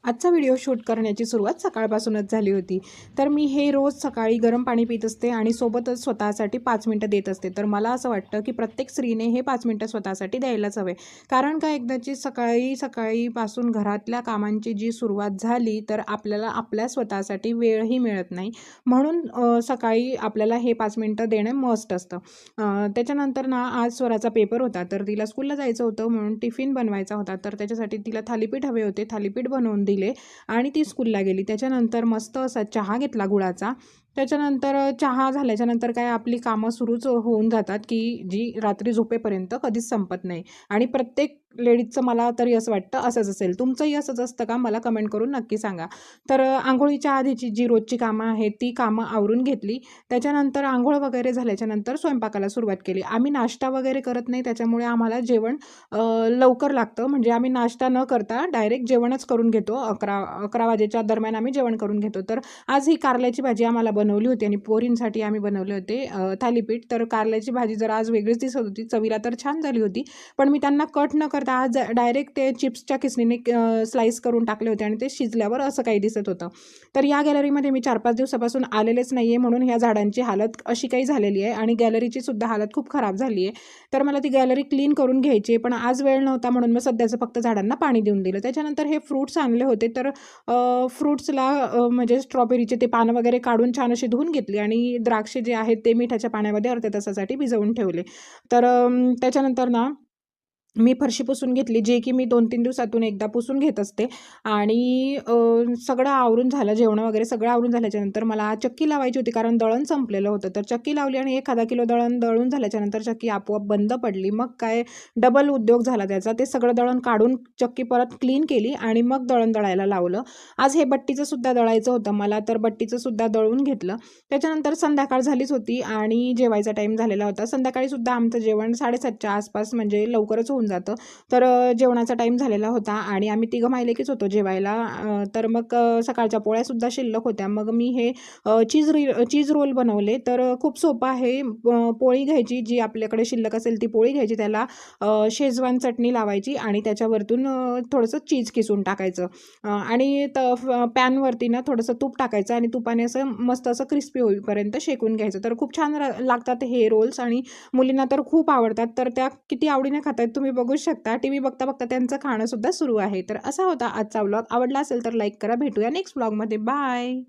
आजचा video shoot करण्याची सुरुवात सकाळपासूनच झाली होती. तर मी हे रोज सकाळी गरम पाणी पीत असते आणि सोबतच स्वतःसाठी 5 मिनिटं देत असते. तर मला असं वाटतं की प्रत्येक स्त्रीने हे 5 मिनिटं स्वतःसाठी द्यायलाच हवे. कारण का एकदाची सकाळीपासून घरातल्या कामांची जी सुरुवात झाली तर आपल्याला आपल्या स्वतःसाठी वेळही मिळत नाही. म्हणून सकाळी आपल्याला हे 5 मिनिटं देणं मस्ट असतं. त्याच्यानंतर ना आज स्वराचा पेपर होता, तर तिला स्कूलला जायचं होतं म्हणून टिफिन बनवायचा होता. तर त्याच्यासाठी तिला थालीपीठ हवे होते. थालीपीठ बनवून दिले आणि ती स्कूलला गेली. त्याच्यानंतर मस्त असा चहा घेतला गुळाचा. त्याच्यानंतर चहा झाल्याच्यानंतर काय आपली कामं सुरूच होऊन जातात, की जी रात्री झोपेपर्यंत कधीच संपत नाही. आणि प्रत्येक लेडीजचं मला तरी असं वाटतं असंच असेल. तुमचंही असंच असतं का? मला कमेंट करून नक्की सांगा. तर अंघोळीच्या आधीची जी रोजची कामं आहेत ती कामं आवरून घेतली. त्याच्यानंतर अंघोळ वगैरे झाल्याच्यानंतर स्वयंपाकाला सुरुवात केली. आम्ही नाश्ता वगैरे करत नाही, त्याच्यामुळे आम्हाला जेवण लवकर लागतं. म्हणजे आम्ही नाश्ता न करता डायरेक्ट जेवणच करून घेतो. 11 वाजेच्या दरम्यान आम्ही जेवण करून घेतो. तर आज ही कारल्याची भाजी आम्हाला बनवली होती आणि पोरींसाठी आम्ही बनवले होते थालीपीठ. तर कारल्याची भाजी जरा आज वेगळीच दिसत होती. चवीला तर छान झाली होती. पण मी त्यांना कट न करता आज डायरेक्ट ते चिप्सच्या खिसणीने स्लाईस करून टाकले होते आणि ते शिजल्यावर असं काही दिसत होतं. तर या गॅलरीमध्ये मी 4-5 दिवसापासून आलेलेच नाही आहे, म्हणून ह्या झाडांची हालत अशी काही झालेली आहे आणि गॅलरीची सुद्धा हालत खूप खराब झाली आहे. तर मला ती गॅलरी क्लीन करून घ्यायची आहे, पण आज वेळ नव्हता म्हणून मी सध्याचं फक्त झाडांना पाणी देऊन दिलं. त्याच्यानंतर हे फ्रुट्स आणले होते, तर फ्रुट्सला म्हणजे स्ट्रॉबेरीचे ते पानं वगैरे काढून छान अशी धुवून घेतली आणि द्राक्षे जे आहेत ते मिठाच्या पाण्यामध्ये अर्ध्या तासासाठी भिजवून ठेवले. तर त्याच्यानंतर ना मी फरशी पुसून घेतली, जे की मी 2-3 दिवसातून एकदा पुसून घेत असते. आणि सगळं आवरून झालं, जेवणं वगैरे सगळं आवरून झाल्याच्यानंतर मला चक्की लावायची होती, कारण दळण संपलेलं होतं. तर चक्की लावली आणि 1 किलो दळण दळून झाल्याच्यानंतर चक्की आपोआप बंद पडली. मग काय डबल उद्योग झाला त्याचा. ते सगळं दळण काढून चक्की परत क्लीन केली आणि मग दळण दळायला लावलं. आज हे बट्टीचं सुद्धा दळायचं होतं मला, तर बट्टीचं सुद्धा दळून घेतलं. त्याच्यानंतर संध्याकाळ झालीच होती आणि जेवायचा टाईम झालेला होता. संध्याकाळी सुद्धा आमचं जेवण 7:30च्या आसपास, म्हणजे लवकरच होऊन जातं. तर जेवणाचा टाईम झालेला होता आणि आम्ही तिघं मायलेकीच होतो जेवायला. तर मग सकाळच्या पोळ्यासुद्धा शिल्लक होत्या. मग मी हे चीज रोल बनवले. तर खूप सोपं आहे. पोळी घ्यायची, जी आपल्याकडे शिल्लक असेल ती पोळी घ्यायची, त्याला शेजवान चटणी लावायची आणि त्याच्यावरतून थोडंसं चीज किसून टाकायचं आणि पॅनवरती ना थोडंसं तूप टाकायचं आणि तुपाने असं मस्त असं क्रिस्पी होईपर्यंत शेकून घ्यायचं. तर खूप छान लागतात हे रोल्स आणि मुलींना तर खूप आवडतात. तर त्या किती आवडीने खात आहेत तुम्ही बघू शकता. टीव्ही बघता बघता त्यांचं खाणं सुद्धा सुरू आहे. तर असा होता आजचा व्लॉग. आवडला असेल तर लाईक करा. भेटूया नेक्स्ट व्लॉगमध्ये. बाय.